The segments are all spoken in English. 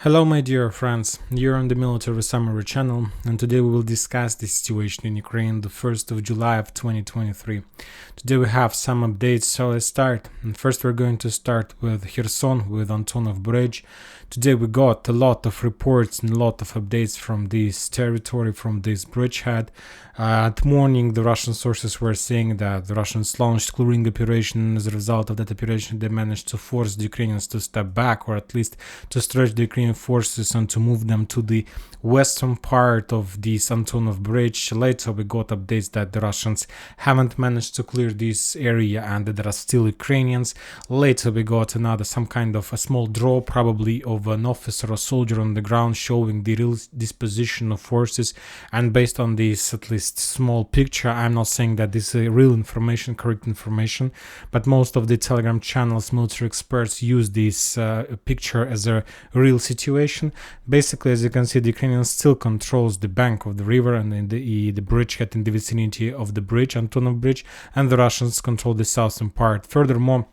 Hello my dear friends, you're on the Military Summary channel, and today we will discuss the situation in Ukraine the 1st of July of 2023. Today we have some updates, so let's start. And first we're going to start with Kherson, with Antonov Bridge. Today we got a lot of reports and a lot of updates from this territory, from this bridgehead. At morning the Russian sources were saying that the Russians launched clearing operation. As a result of that operation they managed to force the Ukrainians to step back, or at least to stretch the Ukrainian forces and to move them to the western part of this Antonov Bridge. Later we got updates that the Russians haven't managed to clear this area and that there are still Ukrainians. Later we got some kind of a small draw, probably of an officer or soldier on the ground, showing the real disposition of forces. And based on this at least small picture, I'm not saying that this is real information, correct information, but most of the Telegram channels, military experts, use this picture as a real situation. Basically, as you can see, the Ukrainian still controls the bank of the river and the bridgehead in the vicinity of the bridge, Antonov Bridge, and the Russians control the southern part. Furthermore,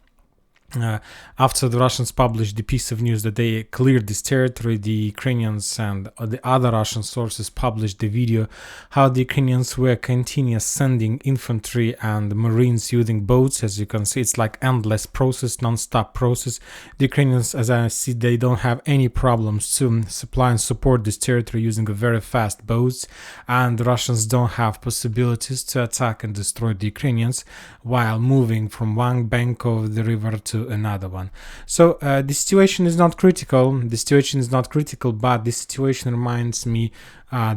after the Russians published the piece of news that they cleared this territory, the Ukrainians and the other Russian sources published the video how the Ukrainians were continuously sending infantry and marines using boats. As you can see, it's like endless process, non-stop process. The Ukrainians, as I see, they don't have any problems to supply and support this territory using a very fast boats, and the Russians don't have possibilities to attack and destroy the Ukrainians while moving from one bank of the river to another one. So the situation is not critical. But the situation reminds me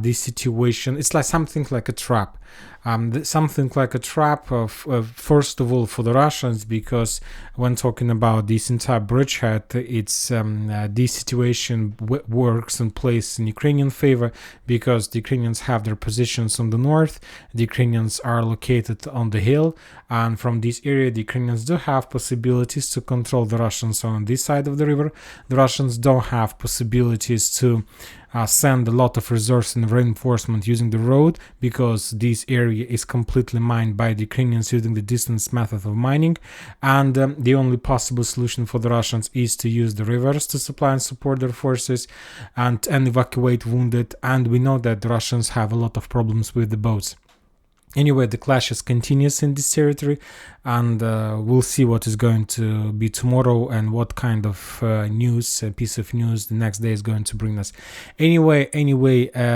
this situation, it's like something like a trap. First of all, for the Russians, because when talking about this entire bridgehead, it's this situation works and plays in Ukrainian favor, because the Ukrainians have their positions on the north, the Ukrainians are located on the hill, and from this area the Ukrainians do have possibilities to control the Russians on this side of the river. The Russians don't have possibilities to send a lot of resources and reinforcement using the road, because this area is completely mined by the Ukrainians using the distance method of mining, and the only possible solution for the Russians is to use the rivers to supply and support their forces and evacuate wounded, and we know that the Russians have a lot of problems with the boats. Anyway, the clashes continues in this territory, and we'll see what is going to be tomorrow and what kind of piece of news the next day is going to bring us. Anyway,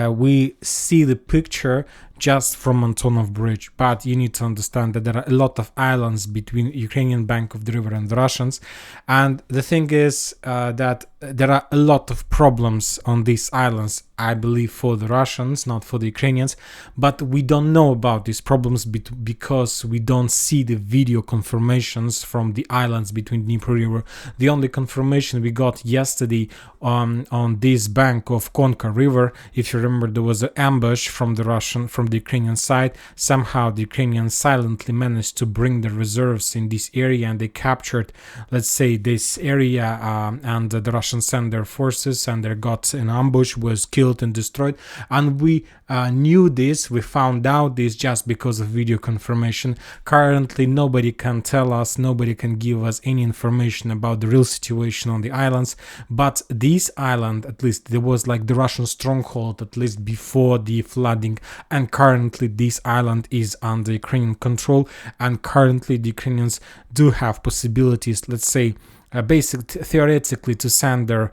we see the picture just from Antonov Bridge, but you need to understand that there are a lot of islands between Ukrainian bank of the river and the Russians, and the thing is that there are a lot of problems on these islands, I believe, for the Russians, not for the Ukrainians, but we don't know about these problems because we don't see the video confirmations from the islands between Dnieper River. The only confirmation we got yesterday on this bank of Konka River, if you remember, there was an ambush from the Ukrainian side. Somehow the Ukrainians silently managed to bring the reserves in this area, and they captured, let's say, this area, and the Russians sent their forces, and they got an ambush, was killed and destroyed. And we knew this, we found out this just because of video confirmation. Currently nobody can tell us, nobody can give us any information about the real situation on the islands, but this island, at least there was like the Russian stronghold at least before the flooding, and currently this island is under Ukrainian control, and currently the Ukrainians do have possibilities, let's say, theoretically, to send their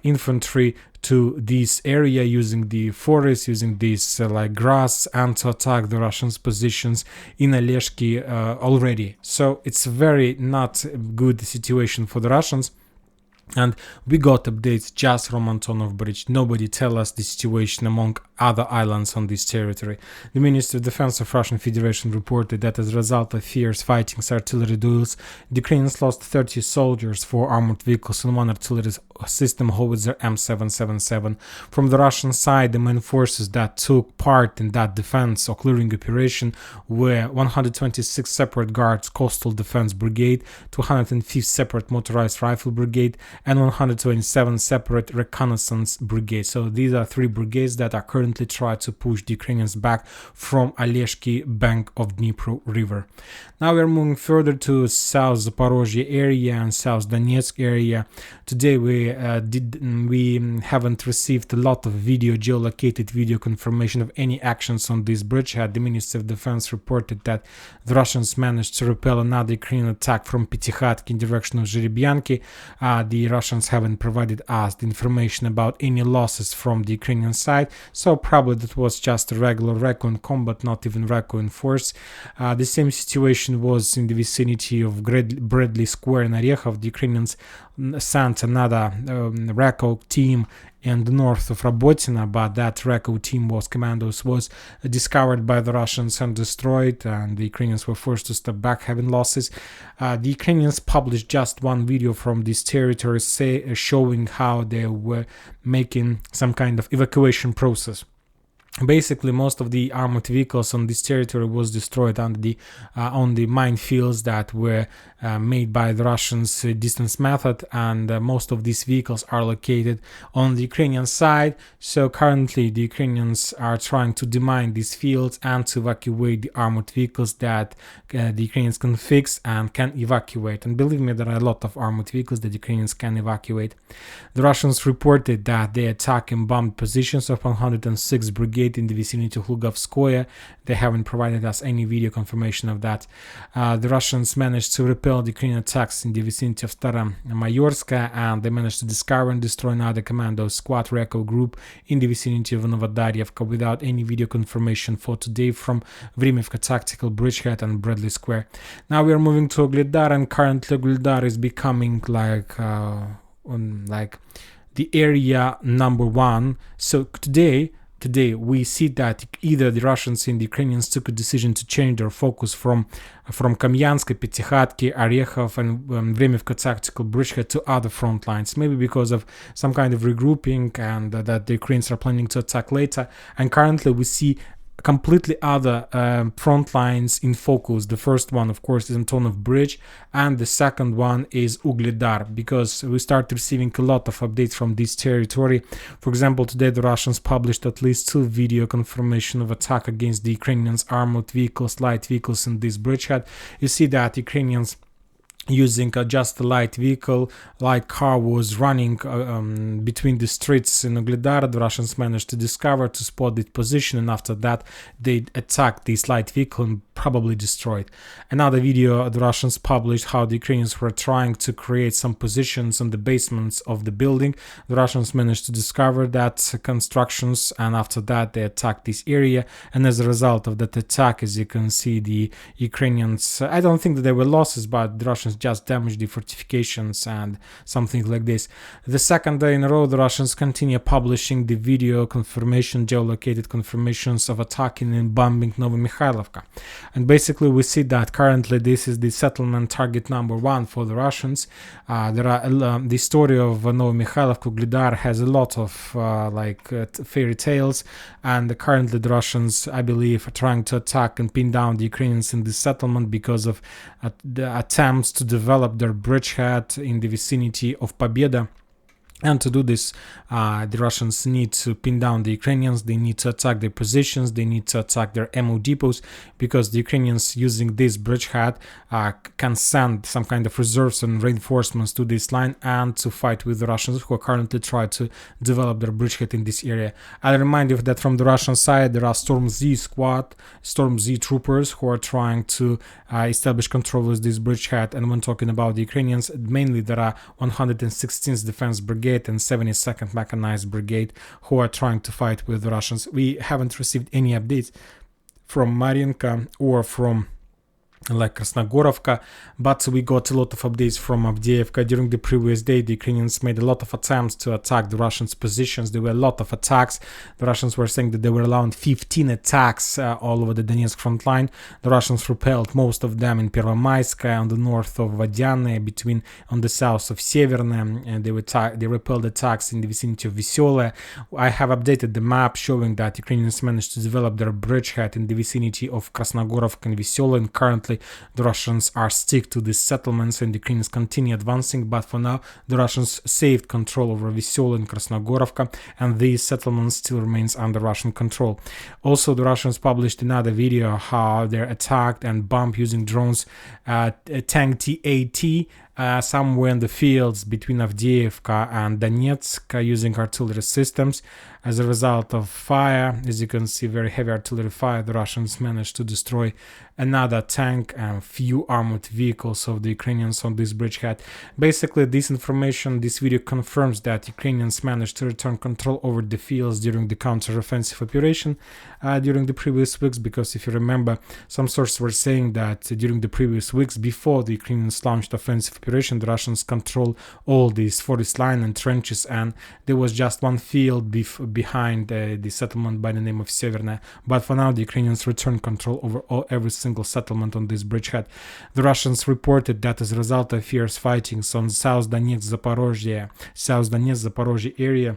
infantry to this area using the forest, using this grass, and to attack the Russians' positions in Aleshki already. So it's very not good situation for the Russians. And we got updates just from Antonov Bridge. Nobody tell us the situation among other islands on this territory. The Ministry of Defense of Russian Federation reported that as a result of fierce fighting, artillery duels, the Ukrainians lost 30 soldiers, 4 armored vehicles, and 1 artillery system howitzer M777. From the Russian side, the main forces that took part in that defense or clearing operation were 126 separate Guards Coastal Defense Brigade, 205th Separate Motorized Rifle Brigade, and 127 separate Reconnaissance Brigade. So these are 3 brigades that are currently currently try to push the Ukrainians back from Oleshki bank of Dnipro River. Now we are moving further to South Zaporizhzhia area and South Donetsk area. Today we haven't received a lot of geolocated video confirmation of any actions on this bridgehead. The Ministry of Defense reported that the Russians managed to repel another Ukrainian attack from Petykhatki in direction of Zherebyanki. The Russians haven't provided us the information about any losses from the Ukrainian side, so probably that was just a regular recon combat, not even recon force. The same situation was in the vicinity of Bradley Square in Orekhov. The Ukrainians sent another recon team in the north of Robotina, but that recon team commandos was discovered by the Russians and destroyed, and the Ukrainians were forced to step back, having losses. The Ukrainians published just one video from this territory showing how they were making some kind of evacuation process. Basically, most of the armored vehicles on this territory was destroyed on the minefields that were made by the Russians' distance method, and most of these vehicles are located on the Ukrainian side. So currently, the Ukrainians are trying to demine these fields and to evacuate the armored vehicles that the Ukrainians can fix and can evacuate. And believe me, there are a lot of armored vehicles that Ukrainians can evacuate. The Russians reported that they attacked and bombed positions of 106 Brigade in the vicinity of Lugovskoye. They haven't provided us any video confirmation of that. The Russians managed to repel the Ukrainian attacks in the vicinity of Staromayorska, and they managed to discover and destroy another commando squad recon group in the vicinity of Novodarievka without any video confirmation for today from Vremivka Tactical Bridgehead and Bradley Square. Now we are moving to Vuhledar, and currently Vuhledar is becoming like the area number one. So today we see that either the Russians and the Ukrainians took a decision to change their focus from Kupyansk, Petykhatki, Orekhov, and Vremivka Tactical Bridgehead to other front lines, maybe because of some kind of regrouping and that the Ukrainians are planning to attack later. And currently we see completely other front lines in focus. The first one, of course, is Antonov Bridge, and the second one is Vuhledar, because we start receiving a lot of updates from this territory. For example, today the Russians published at least 2 video confirmation of attack against the Ukrainians' armored vehicles, light vehicles in this bridgehead. You see that Ukrainians using just a light car was running between the streets in Vuhledar. The Russians managed to discover, to spot its position, and after that they attacked this light vehicle and probably destroyed. Another video the Russians published how the Ukrainians were trying to create some positions in the basements of the building. The Russians managed to discover that constructions, and after that they attacked this area, and as a result of that attack, as you can see, the Ukrainians, I don't think that there were losses, but the Russians just damaged the fortifications and something like this. The second day in a row, the Russians continue publishing the video confirmation, geolocated confirmations of attacking and bombing Novomikhailivka. And basically we see that currently this is the settlement target number 1 for the Russians. The story of Novomikhailivka, Vuhledar, has a lot of fairy tales, and currently the Russians, I believe, are trying to attack and pin down the Ukrainians in this settlement because of the attempts to develop their bridgehead in the vicinity of Pobeda. And to do this, the Russians need to pin down the Ukrainians. They need to attack their positions. They need to attack their ammo depots, because the Ukrainians, using this bridgehead, can send some kind of reserves and reinforcements to this line and to fight with the Russians, who are currently trying to develop their bridgehead in this area. I'll remind you that from the Russian side, there are Storm Z troopers who are trying to establish control with this bridgehead. And when talking about the Ukrainians, mainly there are 116th Defense Brigade and 72nd Mechanized Brigade who are trying to fight with the Russians. We haven't received any updates from Mariinka or from Krasnogorovka, but we got a lot of updates from Avdiivka. During the previous day, the Ukrainians made a lot of attempts to attack the Russians' positions. There were a lot of attacks. The Russians were saying that there were around 15 attacks all over the Donetsk front line. The Russians repelled most of them in Pervomaiskaya, on the north of Vodiane, on the south of Severne, and they repelled attacks in the vicinity of Veselaya. I have updated the map showing that Ukrainians managed to develop their bridgehead in the vicinity of Krasnogorovka and Veselaya, and currently currently the Russians are stick to these settlements and the Ukrainians continue advancing, but for now the Russians saved control over Veselye and Krasnogorovka, and these settlements still remains under Russian control. Also, the Russians published another video how they're attacked and bombed using drones tank TAT somewhere in the fields between Avdiivka and Donetsk using artillery systems. As a result of fire, as you can see, very heavy artillery fire, the Russians managed to destroy another tank and few armored vehicles of the Ukrainians on this bridgehead. Basically, this information, this video confirms that Ukrainians managed to return control over the fields during the counter-offensive operation during the previous weeks, because if you remember, some sources were saying that during the previous weeks before the Ukrainians launched offensive operation, the Russians controlled all these forest line and trenches, and there was just one field behind the settlement by the name of Severna. But for now, the Ukrainians returned control over every single settlement on this bridgehead. The Russians reported that as a result of fierce fighting on South Donetsk, Zaporizhzhia area,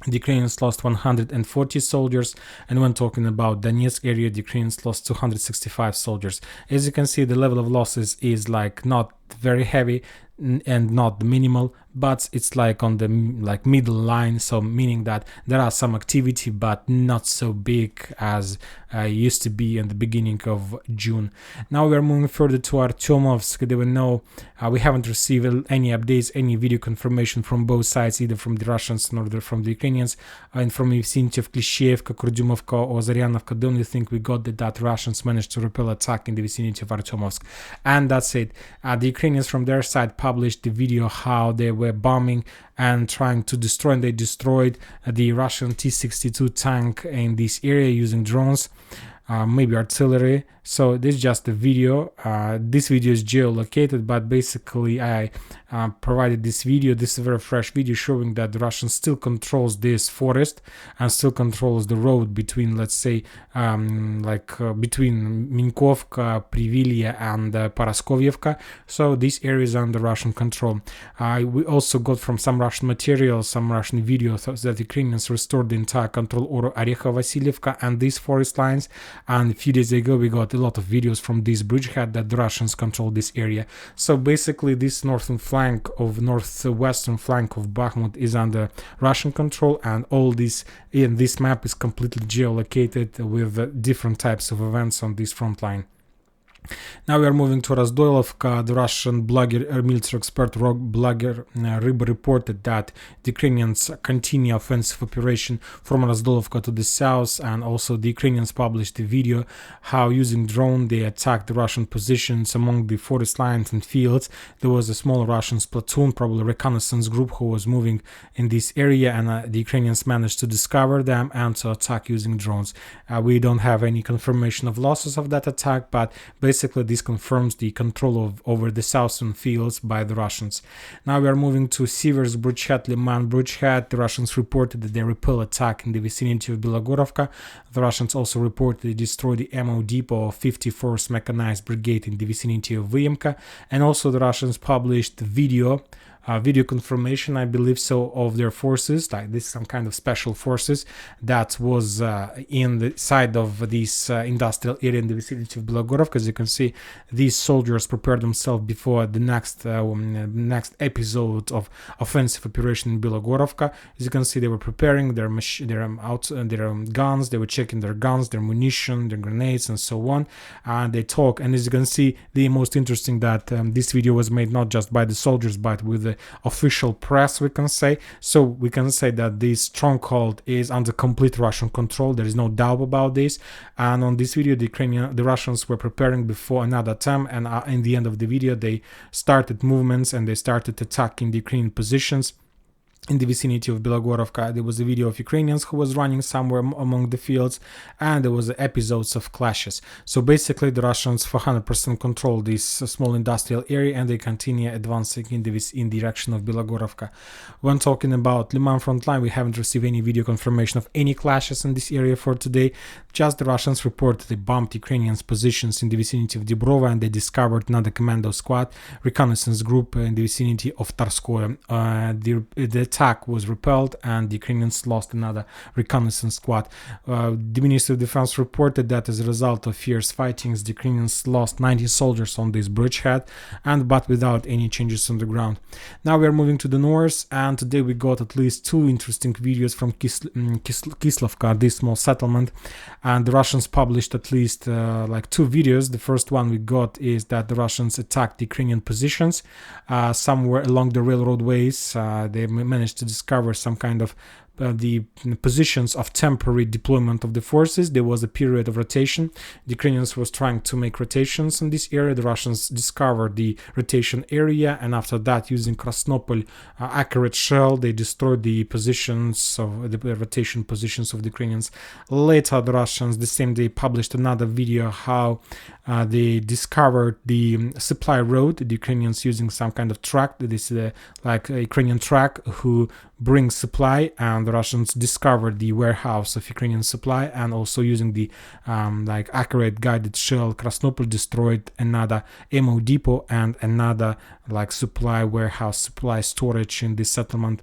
the Ukrainians lost 140 soldiers, and when talking about Donetsk area, the Ukrainians lost 265 soldiers. As you can see, the level of losses is like not very heavy and not minimal, but it's like on the middle line, so meaning that there are some activity but not so big as used to be in the beginning of June. Now we are moving further to Artyomovsk. There were we haven't received any updates, any video confirmation from both sides, either from the Russians nor from the Ukrainians, and from the vicinity of Klishchiivka, Kurdyumovka or Zaryanovka. The only thing we got that Russians managed to repel attack in the vicinity of Artyomovsk, and that's it. The Ukrainians from their side published the video how they were bombing and trying to destroy, and they destroyed the Russian T-62 tank in this area using drones, maybe artillery. So this is just a video. This video is geolocated, but basically I provided this video. This is a very fresh video showing that the Russians still controls this forest and still controls the road between, let's say, between Minkovka, Privilya and Paraskovyevka. So this area is under Russian control. We also got from some Russian material, some Russian videos that the Ukrainians restored the entire control over Orekho-Vasilyevka and these forest lines. And a few days ago we got a lot of videos from this bridgehead that the Russians control this area. So basically this northwestern flank of Bakhmut is under Russian control, and all this in this map is completely geolocated with different types of events on this front line. Now we are moving to Razdoilovka. The Russian blogger, military expert blogger Ryba reported that the Ukrainians continue offensive operation from Razdoilovka to the south, and also the Ukrainians published a video how using drone they attacked the Russian positions among the forest lines and fields. There was a small Russian platoon, probably reconnaissance group, who was moving in this area, and the Ukrainians managed to discover them and to attack using drones. We don't have any confirmation of losses of that attack, but basically this confirms the control over the southern fields by the Russians. Now we are moving to Siversk-Kreminna Liman bridgehead. The Russians reported that they repel attack in the vicinity of Bilogorovka. The Russians also reported they destroyed the ammo depot of 54th Mechanized Brigade in the vicinity of Vyemka, and also the Russians published video confirmation, I believe so, of their forces, like this some kind of special forces that was in the side of this industrial area in the vicinity of Bilogorovka. As you can see, these soldiers prepared themselves before the next episode of offensive operation in Bilogorovka. As you can see, they were preparing their guns, they were checking their guns, their munition, their grenades, and so on. And they talk, and as you can see, the most interesting that this video was made not just by the soldiers but with the official press, we can say. So we can say that this stronghold is under complete Russian control. There is no doubt about this. And on this video, the Russians were preparing before another attempt, and in the end of the video they started movements and they started attacking the Ukrainian positions in the vicinity of Bilogorovka. There was a video of Ukrainians who was running somewhere among the fields, and there was episodes of clashes. So basically the Russians for 100% control this small industrial area, and they continue advancing in direction of Bilogorovka. When talking about Liman front line, we haven't received any video confirmation of any clashes in this area for today. Just the Russians reported they bombed Ukrainians positions in the vicinity of Dibrova, and they discovered another commando squad reconnaissance group in the vicinity of Tarskoye. The attack was repelled and the Ukrainians lost another reconnaissance squad. The Ministry of Defense reported that as a result of fierce fightings, the Ukrainians lost 90 soldiers on this bridgehead, but without any changes on the ground. Now we are moving to the north, and today we got at least two interesting videos from Kislovka, this small settlement, and the Russians published at least like two videos. The first one we got is that the Russians attacked the Ukrainian positions somewhere along the railroad ways. They managed to discover some kind of the positions of temporary deployment of the forces. There was a period of rotation. The Ukrainians was trying to make rotations in this area. The Russians discovered the rotation area, and after that, using Krasnopol accurate shell, they destroyed the positions of the rotation positions of the Ukrainians. Later, the Russians the same day published another video how they discovered the supply road. The Ukrainians using some kind of truck, this is like a Ukrainian truck who brings supply, and the Russians discovered the warehouse of Ukrainian supply, and also using the like accurate guided shell, Krasnopol destroyed another ammo depot and another like supply warehouse, supply storage in this settlement.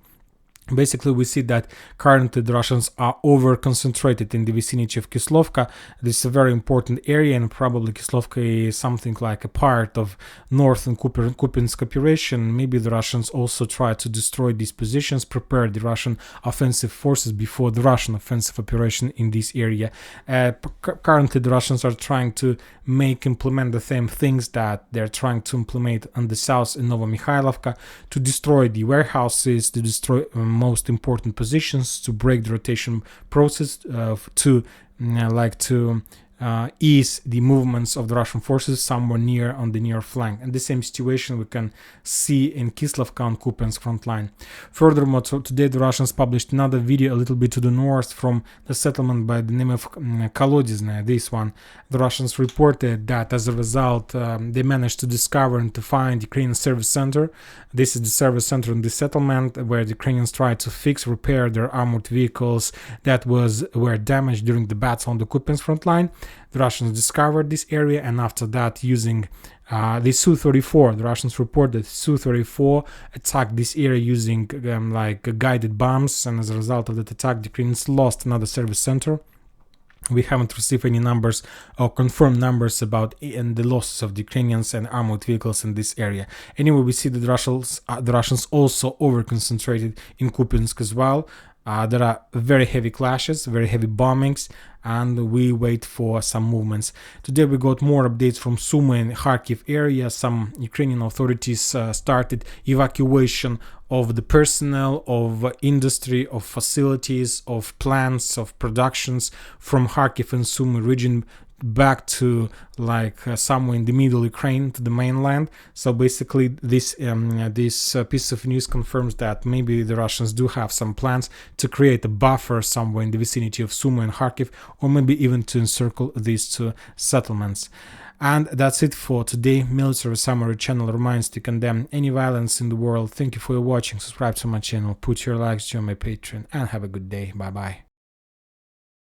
Basically, we see that currently the Russians are over-concentrated in the vicinity of Kislovka. This is a very important area, and probably Kislovka is something like a part of northern Kupyansk operation. Maybe the Russians also try to destroy these positions, prepare the Russian offensive forces before the Russian offensive operation in this area. Currently, the Russians are trying to implement the same things that they're trying to implement on the south in Novomikhailivka, to destroy the warehouses, to destroy most important positions, to break the rotation process, to ease the movements of the Russian forces somewhere near on the near flank. And the same situation we can see in Kislovka on Kupyansk front line. Furthermore, today the Russians published another video a little bit to the north from the settlement by the name of Kolodizne. This one, the Russians reported that as a result they managed to discover and to find the Ukrainian service center. This is the service center in the settlement where the Ukrainians tried to repair their armored vehicles that were damaged during the battles on the Kupyansk front line. The Russians discovered this area, and after that, using the Su-34, the Russians reported Su-34 attacked this area using like guided bombs, and as a result of that attack, the Ukrainians lost another service center. We haven't received any numbers or confirmed numbers about the losses of the Ukrainians and armored vehicles in this area. Anyway, we see that the Russians also over-concentrated in Kupyansk as well. There are very heavy clashes, very heavy bombings, and we wait for some movements. Today we got more updates from Sumy and Kharkiv area. Some Ukrainian authorities started evacuation of the personnel, of industry, of facilities, of plants, of productions from Kharkiv and Sumy region back to like somewhere in the middle Ukraine, to the mainland. So basically this piece of news confirms that maybe the Russians do have some plans to create a buffer somewhere in the vicinity of Sumy and Kharkiv, or maybe even to encircle these two settlements. And that's it for today. Military Summary channel reminds to condemn any violence in the world. Thank you for watching. Subscribe to my channel, put your likes, join my Patreon, and have a good day. Bye bye.